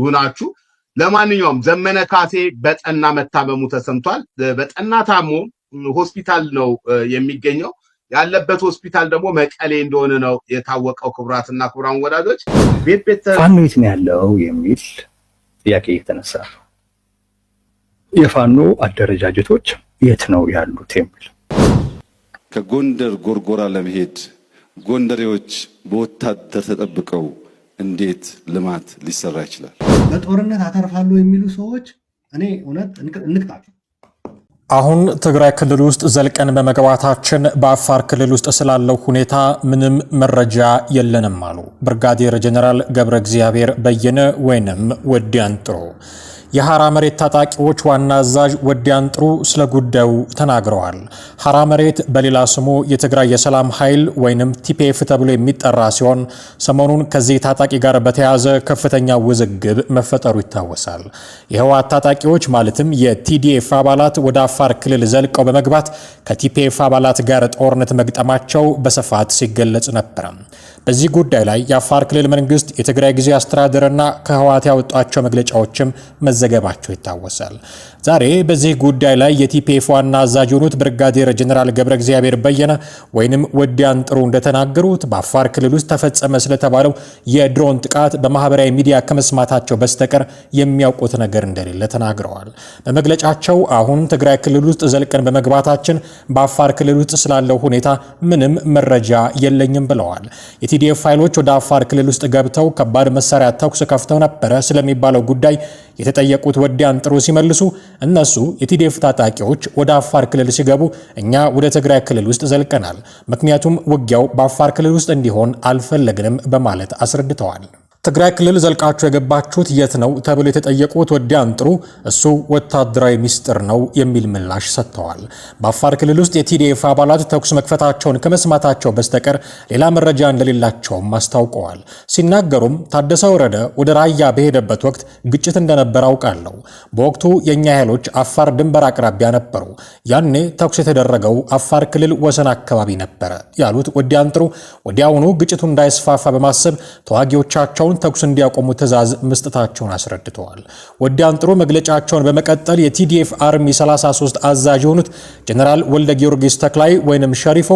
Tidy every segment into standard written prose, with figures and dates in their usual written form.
ሁናችሁ ለማንኛውም ዘመነ ካሴ በጠና መታመሙ ተሰምቷል። በጠና ታሞ ሆስፒታል ነው የሚገኘው። ያለበት ሆስፒታል ደግሞ መቀሌ እንደሆነ ነው የታወቀው። ክቡራትና ክቡራን ወዳጆች ፋኖ የት ነው ያለው የሚል ጥያቄ የተነሳ ነው። የፋኖ አደረጃጀቶች የት ነው ያሉት የሚል ከጎንደር ጎርጎራ ለመሄድ ጎንደሬዎች በወታደር ተጠብቀው እንዴት ልማት ሊሰራ ይችላል? በጦርነት አተርፋለሁ የሚሉ ሰዎች እኔ እውነት እንቅጣቸው። አሁን ትግራይ ክልል ውስጥ ዘልቀን በመግባታችን በአፋር ክልል ውስጥ ስላለው ሁኔታ ምንም መረጃ የለንም አሉ ብርጋዴር ጀነራል ገብረ እግዚአብሔር በየነ ወይንም ወዲያን ጥሩ። የሐራ መሬት ታጣቂዎች ዋና አዛዥ ወዲያን ጥሩ ስለ ጉዳዩ ተናግረዋል። ሐራ መሬት በሌላ ስሙ የትግራይ የሰላም ኃይል ወይንም ቲፒኤፍ ተብሎ የሚጠራ ሲሆን ሰሞኑን ከዚህ ታጣቂ ጋር በተያያዘ ከፍተኛ ውዝግብ መፈጠሩ ይታወሳል። የህወሓት ታጣቂዎች ማለትም የቲዲኤፍ አባላት ወደ አፋር ክልል ዘልቀው በመግባት ከቲፒኤፍ አባላት ጋር ጦርነት መግጠማቸው በስፋት ሲገለጽ ነበር። በዚህ ጉዳይ ላይ የአፋር ክልል መንግስት የትግራይ ጊዜያዊ አስተዳደርና ከህወሓት ያወጣቸው መግለጫዎችም መዘገባቸው ይታወሳል። ዛሬ በዚህ ጉዳይ ላይ የቲፒኤፍ ዋና አዛዥ የሆኑት ብርጋዴር ጀነራል ገብረ እግዚአብሔር በየነ ወይንም ወዲያን ጥሩ እንደተናገሩት በአፋር ክልል ውስጥ ተፈጸመ ስለተባለው የድሮን ጥቃት በማህበራዊ ሚዲያ ከመስማታቸው በስተቀር የሚያውቁት ነገር እንደሌለ ተናግረዋል። በመግለጫቸው አሁን ትግራይ ክልል ውስጥ ዘልቀን በመግባታችን በአፋር ክልል ውስጥ ስላለው ሁኔታ ምንም መረጃ የለኝም ብለዋል። የቲዲኤፍ ኃይሎች ወደ አፋር ክልል ውስጥ ገብተው ከባድ መሳሪያ ተኩስ ከፍተው ነበረ ስለሚባለው ጉዳይ የተጠየቁት ወዲያን ጥሩ ሲመልሱ እነሱ የቲዲኤፍ ታጣቂዎች ወደ አፋር ክልል ሲገቡ እኛ ወደ ትግራይ ክልል ውስጥ ዘልቀናል፣ ምክንያቱም ውጊያው በአፋር ክልል ውስጥ እንዲሆን አልፈለግንም በማለት አስረድተዋል። ትግራይ ክልል ዘልቃችሁ የገባችሁት የት ነው ተብሎ የተጠየቁት ወዲያን ጥሩ እሱ ወታደራዊ ሚስጥር ነው የሚል ምላሽ ሰጥተዋል። በአፋር ክልል ውስጥ የቲዲኤፍ አባላት ተኩስ መክፈታቸውን ከመስማታቸው በስተቀር ሌላ መረጃ እንደሌላቸውም አስታውቀዋል። ሲናገሩም ታደሰ ወረደ ወደ ራያ በሄደበት ወቅት ግጭት እንደነበር አውቃለሁ። በወቅቱ የኛ ኃይሎች አፋር ድንበር አቅራቢያ ነበሩ። ያኔ ተኩስ የተደረገው አፋር ክልል ወሰን አካባቢ ነበረ ያሉት ወዲያን ጥሩ ወዲያውኑ ግጭቱ እንዳይስፋፋ በማሰብ ተዋጊዎቻቸውን ተኩስ እንዲያቆሙ ትዕዛዝ መስጠታቸውን አስረድተዋል። ወዲያን ጥሩ መግለጫቸውን በመቀጠል የቲዲኤፍ አርሚ 33 አዛዥ የሆኑት ጀነራል ወልደ ጊዮርጊስ ተክላይ ወይንም ሸሪፎ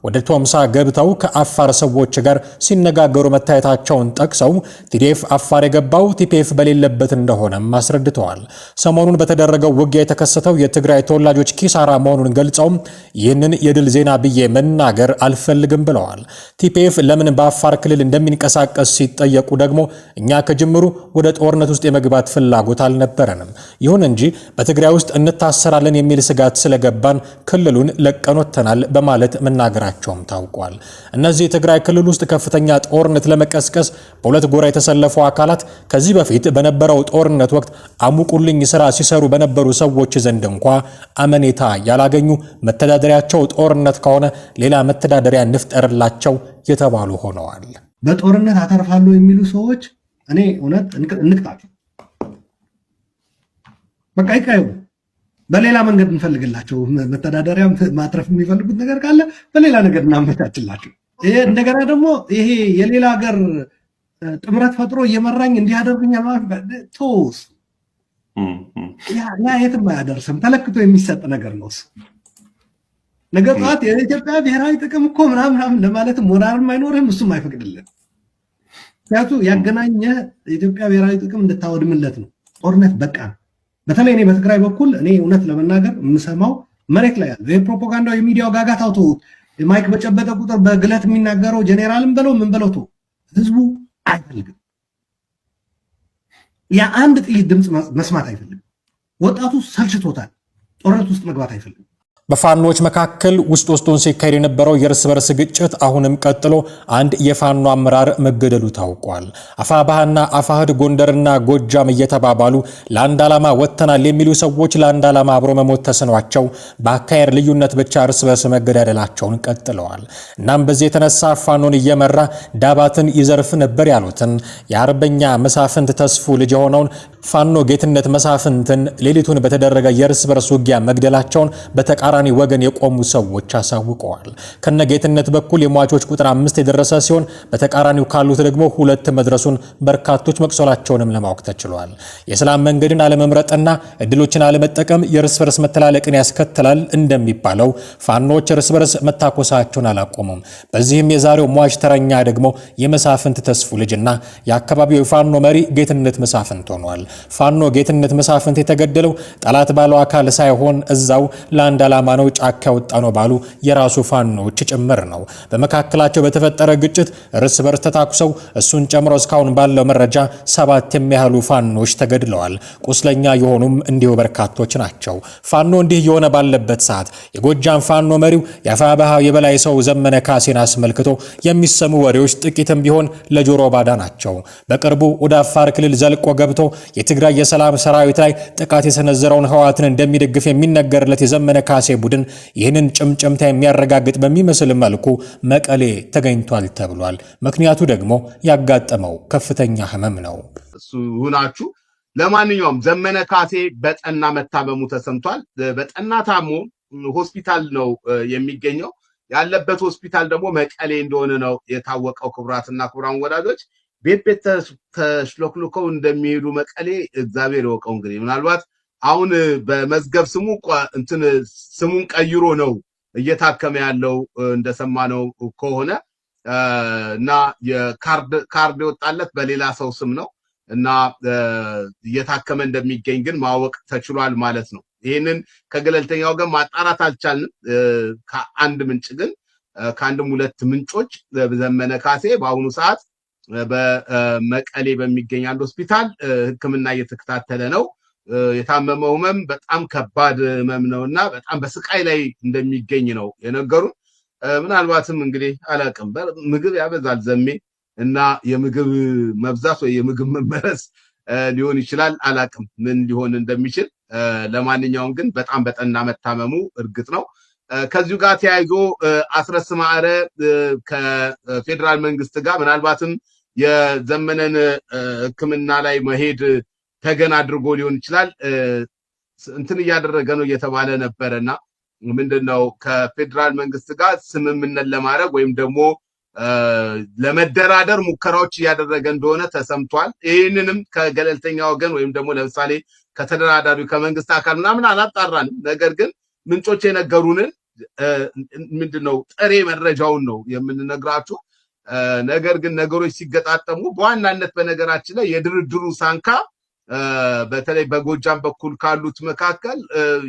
ወደ ቶምሳ ገብተው ከአፋር ሰዎች ጋር ሲነጋገሩ መታየታቸውን ጠቅሰው ቲዲኤፍ አፋር የገባው ቲፒኤፍ በሌለበት እንደሆነም አስረድተዋል። ሰሞኑን በተደረገው ውጊያ የተከሰተው የትግራይ ተወላጆች ኪሳራ መሆኑን ገልጸው ይህንን የድል ዜና ብዬ መናገር አልፈልግም ብለዋል። ቲፒኤፍ ለምን በአፋር ክልል እንደሚንቀሳቀስ ሲጠየቁ ደግሞ እኛ ከጅምሩ ወደ ጦርነት ውስጥ የመግባት ፍላጎት አልነበረንም። ይሁን እንጂ በትግራይ ውስጥ እንታሰራለን የሚል ስጋት ስለገባን ክልሉን ለቀን ወጥተናል በማለት መናገራቸውም ታውቋል። እነዚህ የትግራይ ክልል ውስጥ ከፍተኛ ጦርነት ለመቀስቀስ በሁለት ጎራ የተሰለፉ አካላት ከዚህ በፊት በነበረው ጦርነት ወቅት አሙቁልኝ ስራ ሲሰሩ በነበሩ ሰዎች ዘንድ እንኳ አመኔታ ያላገኙ መተዳደሪያቸው ጦርነት ከሆነ ሌላ መተዳደሪያ እንፍጠርላቸው የተባሉ ሆነዋል። በጦርነት አተርፋለሁ የሚሉ ሰዎች እኔ እውነት እንቅጣቸው። በቃ ይቃዩ። በሌላ መንገድ እንፈልግላቸው። መተዳደሪያ ማትረፍ የሚፈልጉት ነገር ካለ በሌላ ነገር እናመቻችላቸው። እንደገና ደግሞ ይሄ የሌላ ሀገር ጥምረት ፈጥሮ እየመራኝ እንዲያደርጉኛል ማለት ቶስ ያ የትም አያደርስም። ተለክቶ የሚሰጥ ነገር ነው። ነገር ጣት የኢትዮጵያ ብሔራዊ ጥቅም እኮ ምናምን ለማለትም ሞራልም አይኖርህም፣ እሱም አይፈቅድልህም። ምክንያቱ ያገናኘ የኢትዮጵያ ብሔራዊ ጥቅም እንድታወድምለት ነው። ጦርነት በቃ በተለይ እኔ በትግራይ በኩል እኔ እውነት ለመናገር የምሰማው መሬት ላይ ያለው የፕሮፓጋንዳው የሚዲያው ጋጋታው ተው፣ ማይክ በጨበጠ ቁጥር በግለት የሚናገረው ጄኔራልም በለው ምን በለው ተው፣ ህዝቡ አይፈልግም። የአንድ ጥይት ድምፅ መስማት አይፈልግም። ወጣቱ ሰልችቶታል። ጦርነት ውስጥ መግባት አይፈልግም። በፋኖች መካከል ውስጡን ሲካሄድ የነበረው የእርስ በርስ ግጭት አሁንም ቀጥሎ አንድ የፋኖ አመራር መገደሉ ታውቋል። አፋባህና አፋህድ ጎንደርና ጎጃም እየተባባሉ ለአንድ ዓላማ ወጥተናል የሚሉ ሰዎች ለአንድ ዓላማ አብሮ መሞት ተስኗቸው በአካሄድ ልዩነት ብቻ እርስ በርስ መገዳደላቸውን ቀጥለዋል። እናም በዚህ የተነሳ ፋኖን እየመራ ዳባትን ይዘርፍ ነበር ያሉትን የአርበኛ መሳፍንት ተስፉ ልጅ የሆነውን ፋኖ ጌትነት መሳፍንትን ሌሊቱን በተደረገ የእርስ በርስ ውጊያ መግደላቸውን በተቃራኒ ወገን የቆሙ ሰዎች አሳውቀዋል። ከነ ጌትነት በኩል የሟቾች ቁጥር 5 የደረሰ ሲሆን በተቃራኒው ካሉት ደግሞ 2 መድረሱን በርካቶች መቁሰላቸውንም ለማወቅ ተችሏል። የሰላም መንገድን አለመምረጥና እድሎችን አለመጠቀም የእርስ በርስ መተላለቅን ያስከትላል እንደሚባለው ፋኖች እርስ በርስ መታኮሳቸውን አላቆሙም። በዚህም የዛሬው ሟች ተረኛ ደግሞ የመሳፍንት ተስፉ ልጅና የአካባቢው የፋኖ መሪ ጌትነት መሳፍንት ሆኗል። ፋኖ ጌትነት መሳፍንት የተገደለው ጠላት ባለው አካል ሳይሆን እዛው ለአንድ ዓላማ ነው ጫካ ወጣ ነው ባሉ የራሱ ፋኖች ጭምር ነው። በመካከላቸው በተፈጠረ ግጭት እርስ በርስ ተታኩሰው እሱን ጨምሮ እስካሁን ባለው መረጃ 7 የሚያህሉ ፋኖች ተገድለዋል። ቁስለኛ የሆኑም እንዲሁ በርካቶች ናቸው። ፋኖ እንዲህ የሆነ ባለበት ሰዓት የጎጃም ፋኖ መሪው የአፋብኃ የበላይ ሰው ዘመነ ካሴን አስመልክቶ የሚሰሙ ወሬዎች ጥቂትም ቢሆን ለጆሮ ባዳ ናቸው። በቅርቡ ወደ አፋር ክልል ዘልቆ ገብቶ የትግራይ የሰላም ሰራዊት ላይ ጥቃት የሰነዘረውን ህወሓትን እንደሚደግፍ የሚነገርለት የዘመነ ካሴ ቡድን ይህንን ጭምጭምታ የሚያረጋግጥ በሚመስል መልኩ መቀሌ ተገኝቷል ተብሏል። ምክንያቱ ደግሞ ያጋጠመው ከፍተኛ ህመም ነው። እሱ ሁናችሁ ለማንኛውም ዘመነ ካሴ በጠና መታመሙ ተሰምቷል። በጠና ታሞ ሆስፒታል ነው የሚገኘው። ያለበት ሆስፒታል ደግሞ መቀሌ እንደሆነ ነው የታወቀው። ክቡራትና ክቡራን ወዳጆች ቤት ተሽሎክልከው እንደሚሄዱ መቀሌ እግዚአብሔር ይወቀው። እንግዲህ ምናልባት አሁን በመዝገብ ስሙ ስሙን ቀይሮ ነው እየታከመ ያለው እንደሰማነው ከሆነ እና የካርድ የወጣለት በሌላ ሰው ስም ነው እና እየታከመ እንደሚገኝ ግን ማወቅ ተችሏል ማለት ነው። ይህንን ከገለልተኛ ወገን ማጣራት አልቻልንም። ከአንድ ምንጭ ግን ከአንድም 2 ምንጮች ዘመነ ካሴ በአሁኑ ሰዓት በመቀሌ በሚገኝ አንድ ሆስፒታል ሕክምና እየተከታተለ ነው። የታመመው ህመም በጣም ከባድ ህመም ነውና በጣም በስቃይ ላይ እንደሚገኝ ነው የነገሩን። ምናልባትም እንግዲህ አላቅም ምግብ ያበዛል ዘሜ እና የምግብ መብዛት ወይ የምግብ መመረስ ሊሆን ይችላል። አላቅም ምን ሊሆን እንደሚችል። ለማንኛውም ግን በጣም በጠና መታመሙ እርግጥ ነው። ከዚሁ ጋር ተያይዞ አስረስ ማረ ከፌደራል መንግስት ጋር ምናልባትም የዘመነን ህክምና ላይ መሄድ ተገን አድርጎ ሊሆን ይችላል እያደረገ ነው እየተባለ ነበረና ምንድነው ከፌደራል መንግስት ጋር ስምምነት ለማድረግ ወይም ደግሞ ለመደራደር ሙከራዎች እያደረገ እንደሆነ ተሰምቷል። ይህንንም ከገለልተኛ ወገን ወይም ደግሞ ለምሳሌ ከተደራዳሪው ከመንግስት አካል ምናምን አላጣራንም። ነገር ግን ምንጮች የነገሩንን ምንድነው ጥሬ መረጃውን ነው የምንነግራችሁ። ነገር ግን ነገሮች ሲገጣጠሙ በዋናነት በነገራችን ላይ የድርድሩ ሳንካ በተለይ በጎጃም በኩል ካሉት መካከል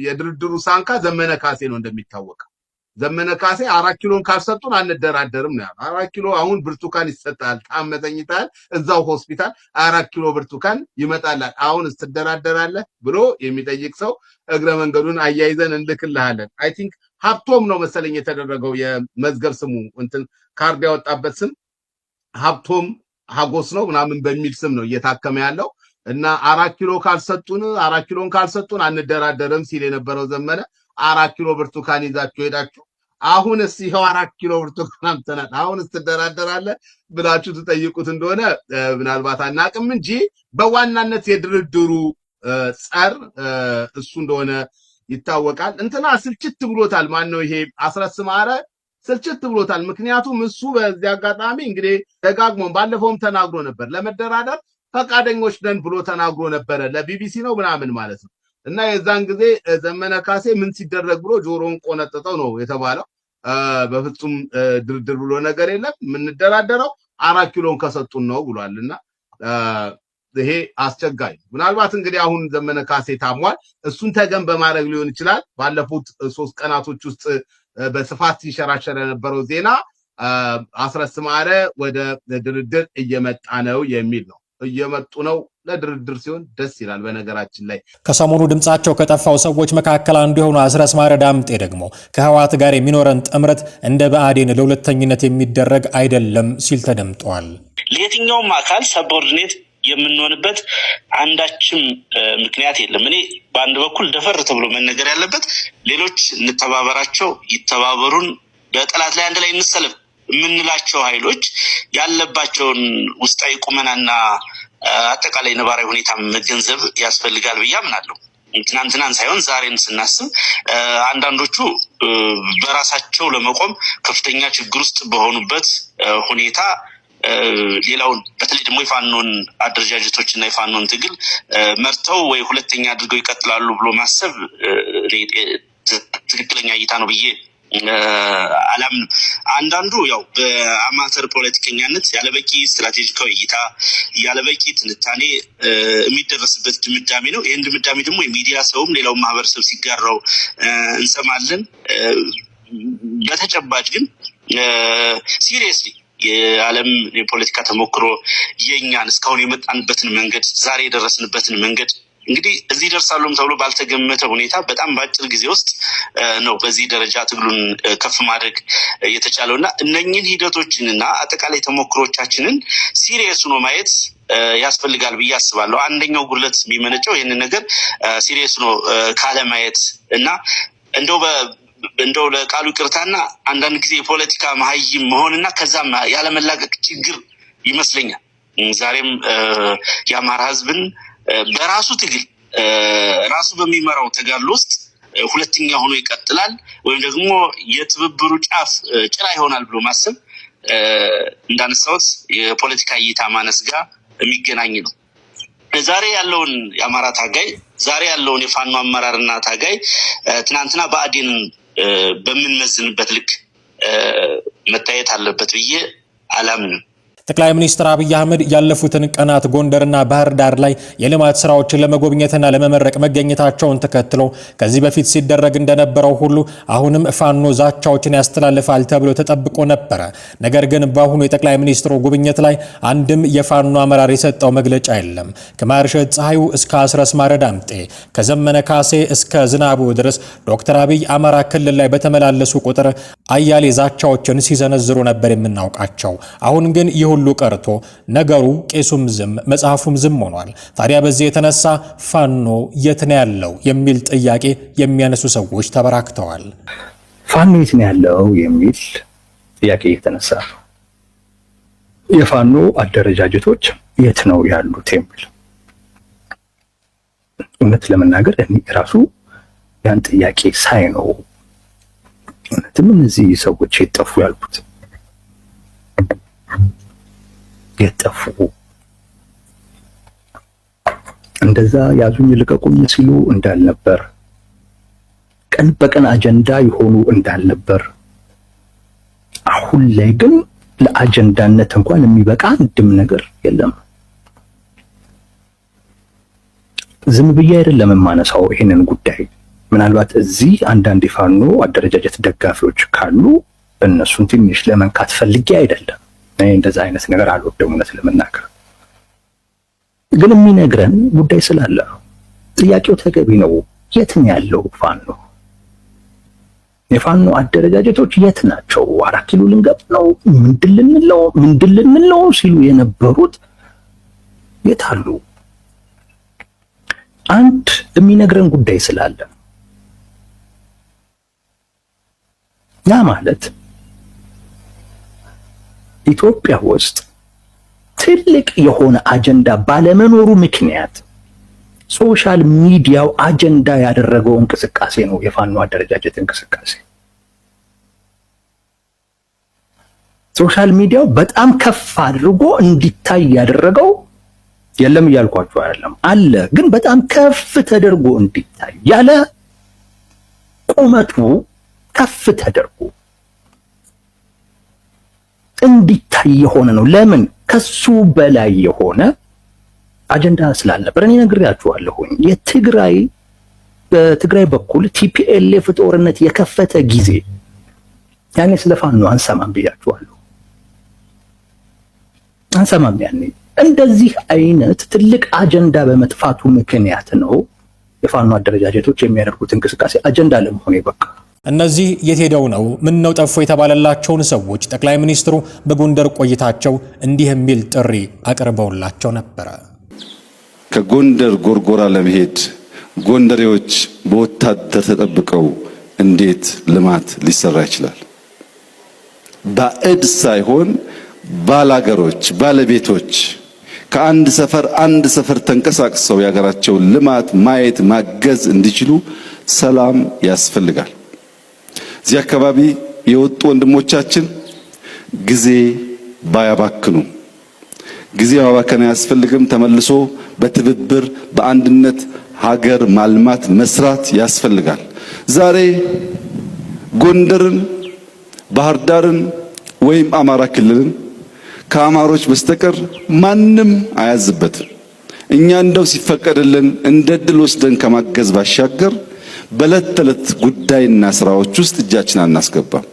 የድርድሩ ሳንካ ዘመነ ካሴ ነው እንደሚታወቀው። ዘመነ ካሴ 4 ኪሎን ካልሰጡን አንደራደርም ነው ያለው። 4 ኪሎ አሁን ብርቱካን ይሰጣል፣ ታመተኝታል እዛው ሆስፒታል 4 ኪሎ ብርቱካን ይመጣላል። አሁን እስትደራደራለህ ብሎ የሚጠይቅ ሰው እግረ መንገዱን አያይዘን እንልክልሃለን። አይ ቲንክ ሀብቶም ነው መሰለኝ የተደረገው የመዝገብ ስሙ ካርድ ያወጣበት ስም ሀብቶም ሀጎስ ነው ምናምን በሚል ስም ነው እየታከመ ያለው እና 4 ኪሎ ካልሰጡን አንደራደርም ሲል የነበረው ዘመነ 4 ኪሎ ብርቱካን ይዛችሁ ሄዳችሁ አሁንስ ይሄው 4 ኪሎ ብርቱካን አምጥተናል አሁንስ ትደራደራለህ ብላችሁ ትጠይቁት እንደሆነ ምናልባት አናቅም እንጂ በዋናነት የድርድሩ ጸር እሱ እንደሆነ ይታወቃል። ስልችት ብሎታል። ማን ነው ይሄ አስረስ ማረ ስልችት ብሎታል። ምክንያቱም እሱ በዚህ አጋጣሚ እንግዲህ ደጋግሞ ባለፈውም ተናግሮ ነበር ለመደራደር ፈቃደኞች ነን ብሎ ተናግሮ ነበረ ለቢቢሲ ነው ምናምን ማለት ነው። እና የዛን ጊዜ ዘመነ ካሴ ምን ሲደረግ ብሎ ጆሮውን ቆነጠጠው ነው የተባለው። በፍጹም ድርድር ብሎ ነገር የለም የምንደራደረው 4 ኪሎን ከሰጡን ነው ብሏልና ይሄ አስቸጋሪ። ምናልባት እንግዲህ አሁን ዘመነ ካሴ ታሟል። እሱን ተገን በማድረግ ሊሆን ይችላል ባለፉት 3 ቀናቶች ውስጥ በስፋት ሲሸራሸር የነበረው ዜና አስረስ ማረ ወደ ድርድር እየመጣ ነው የሚል ነው። እየመጡ ነው ለድርድር ሲሆን ደስ ይላል። በነገራችን ላይ ከሰሞኑ ድምጻቸው ከጠፋው ሰዎች መካከል አንዱ የሆኑ አስረስ ማረ ዳምጤ ደግሞ ከህወሓት ጋር የሚኖረን ጥምረት እንደ ብአዴን ለሁለተኝነት የሚደረግ አይደለም ሲል ተደምጧል። ለየትኛውም አካል ሰቦርዲኔት የምንሆንበት አንዳችም ምክንያት የለም። እኔ በአንድ በኩል ደፈር ተብሎ መነገር ያለበት ሌሎች እንተባበራቸው፣ ይተባበሩን፣ በጠላት ላይ አንድ ላይ እንሰለፍ የምንላቸው ኃይሎች ያለባቸውን ውስጣዊ ቁመናና አጠቃላይ ነባራዊ ሁኔታ መገንዘብ ያስፈልጋል ብዬ አምናለሁ። ትናንትናን ሳይሆን ዛሬን ስናስብ አንዳንዶቹ በራሳቸው ለመቆም ከፍተኛ ችግር ውስጥ በሆኑበት ሁኔታ ሌላውን በተለይ ደግሞ የፋኖን አደረጃጀቶች እና የፋኖን ትግል መርተው ወይ ሁለተኛ አድርገው ይቀጥላሉ ብሎ ማሰብ ትክክለኛ እይታ ነው ብዬ አላምንም። አንዳንዱ ያው በአማተር ፖለቲከኛነት ያለበቂ ስትራቴጂካዊ እይታ ያለበቂ ትንታኔ የሚደረስበት ድምዳሜ ነው። ይህን ድምዳሜ ደግሞ የሚዲያ ሰውም ሌላው ማህበረሰብ ሲጋራው እንሰማለን። በተጨባጭ ግን ሲሪየስሊ የዓለም የፖለቲካ ተሞክሮ የኛን እስካሁን የመጣንበትን መንገድ ዛሬ የደረስንበትን መንገድ እንግዲህ እዚህ ደርሳሉም ተብሎ ባልተገመተ ሁኔታ በጣም በአጭር ጊዜ ውስጥ ነው በዚህ ደረጃ ትግሉን ከፍ ማድረግ የተቻለውና እነኚህን ሂደቶችንና አጠቃላይ ተሞክሮቻችንን ሲሪየስ ሆኖ ማየት ያስፈልጋል ብዬ አስባለሁ። አንደኛው ጉድለት የሚመነጨው ይህንን ነገር ሲሪየስ ሆኖ ካለ ማየት እና እንደው ለቃሉ ይቅርታና አንዳንድ ጊዜ የፖለቲካ መሀይም መሆንና ከዛም ያለመላቀቅ ችግር ይመስለኛል። ዛሬም የአማራ ህዝብን በራሱ ትግል ራሱ በሚመራው ተጋድሎ ውስጥ ሁለተኛ ሆኖ ይቀጥላል ወይም ደግሞ የትብብሩ ጫፍ ጭራ ይሆናል ብሎ ማሰብ እንዳነሳሁት የፖለቲካ እይታ ማነስ ጋር የሚገናኝ ነው። ዛሬ ያለውን የአማራ ታጋይ ዛሬ ያለውን የፋኖ አመራርና ታጋይ ትናንትና ብአዴንን በምንመዝንበት ልክ መታየት አለበት ብዬ አላምንም። ጠቅላይ ሚኒስትር አብይ አህመድ ያለፉትን ቀናት ጎንደርና ባህር ዳር ላይ የልማት ስራዎችን ለመጎብኘትና ለመመረቅ መገኘታቸውን ተከትሎ ከዚህ በፊት ሲደረግ እንደነበረው ሁሉ አሁንም ፋኖ ዛቻዎችን ያስተላልፋል ተብሎ ተጠብቆ ነበረ። ነገር ግን በአሁኑ የጠቅላይ ሚኒስትሩ ጉብኝት ላይ አንድም የፋኖ አመራር የሰጠው መግለጫ የለም። ከማርሸት ፀሐዩ እስከ አስረስ ማረዳምጤ ከዘመነ ካሴ እስከ ዝናቡ ድረስ ዶክተር አብይ አማራ ክልል ላይ በተመላለሱ ቁጥር አያሌ ዛቻዎችን ሲዘነዝሩ ነበር የምናውቃቸው። አሁን ግን ሁሉ ቀርቶ ነገሩ ቄሱም ዝም መጽሐፉም ዝም ሆኗል። ታዲያ በዚህ የተነሳ ፋኖ የት ነው ያለው የሚል ጥያቄ የሚያነሱ ሰዎች ተበራክተዋል። ፋኖ የት ነው ያለው የሚል ጥያቄ የተነሳ የፋኖ አደረጃጀቶች የት ነው ያሉት የሚል እውነት ለመናገር እኔ ራሱ ያን ጥያቄ ሳይ ነው እውነትም እነዚህ ሰዎች የጠፉ ያልኩት የጠፉ እንደዛ ያዙኝ ልቀቁኝ ሲሉ እንዳልነበር ቀን በቀን አጀንዳ የሆኑ እንዳልነበር አሁን ላይ ግን ለአጀንዳነት እንኳን የሚበቃ አንድም ነገር የለም። ዝም ብዬ አይደለም የማነሳው ይሄንን ጉዳይ። ምናልባት እዚህ አንዳንድ የፋኖ አደረጃጀት ደጋፊዎች ካሉ እነሱን ትንሽ ለመንካት ፈልጌ አይደለም። እንደዛ አይነት ነገር አልወደም እውነት ለመናገር ግን የሚነግረን ጉዳይ ስላለ ነው። ጥያቄው ተገቢ ነው። የት ነው ያለው ፋኖ? የፋኖ አደረጃጀቶች የት ናቸው? 4 ኪሎ ልንገብ ነው ምንድን ልንለው ሲሉ የነበሩት የት አሉ? አንድ የሚነግረን ጉዳይ ስላለ ያ ማለት ኢትዮጵያ ውስጥ ትልቅ የሆነ አጀንዳ ባለመኖሩ ምክንያት ሶሻል ሚዲያው አጀንዳ ያደረገው እንቅስቃሴ ነው የፋኖ አደረጃጀት እንቅስቃሴ። ሶሻል ሚዲያው በጣም ከፍ አድርጎ እንዲታይ ያደረገው የለም እያልኳችሁ አይደለም፣ አለ ግን በጣም ከፍ ተደርጎ እንዲታይ ያለ ቁመቱ ከፍ ተደርጎ እንዲታይ የሆነ ነው። ለምን? ከሱ በላይ የሆነ አጀንዳ ስላልነበር። እኔ ነግሬያችኋለሁኝ በትግራይ በኩል ቲፒኤልኤፍ ጦርነት የከፈተ ጊዜ ያኔ ስለፋኖ አንሰማም ብያችኋለሁ። አንሰማም ያኔ እንደዚህ አይነት ትልቅ አጀንዳ በመጥፋቱ ምክንያት ነው የፋኖ አደረጃጀቶች የሚያደርጉት እንቅስቃሴ አጀንዳ ለመሆን ይበቃ። እነዚህ የት ሄደው ነው ምን ነው ጠፉ የተባለላቸውን ሰዎች ጠቅላይ ሚኒስትሩ በጎንደር ቆይታቸው እንዲህ የሚል ጥሪ አቅርበውላቸው ነበር። ከጎንደር ጎርጎራ ለመሄድ ጎንደሬዎች በወታደር ተጠብቀው እንዴት ልማት ሊሰራ ይችላል? ባዕድ ሳይሆን ባላገሮች ባለቤቶች ከአንድ ሰፈር ተንቀሳቅሰው የሀገራቸውን ልማት ማየት ማገዝ እንዲችሉ ሰላም ያስፈልጋል። እዚህ አካባቢ የወጡ ወንድሞቻችን ጊዜ ባያባክኑ፣ ጊዜ ማባከን አያስፈልግም። ተመልሶ በትብብር በአንድነት ሀገር ማልማት መስራት ያስፈልጋል። ዛሬ ጎንደርን፣ ባህር ዳርን ወይም አማራ ክልልን ከአማሮች በስተቀር ማንም አያዝበትም። እኛ እንደው ሲፈቀድልን እንደ ድል ወስደን ከማገዝ ባሻገር በዕለት ተዕለት ጉዳይና ስራዎች ውስጥ እጃችን አናስገባም።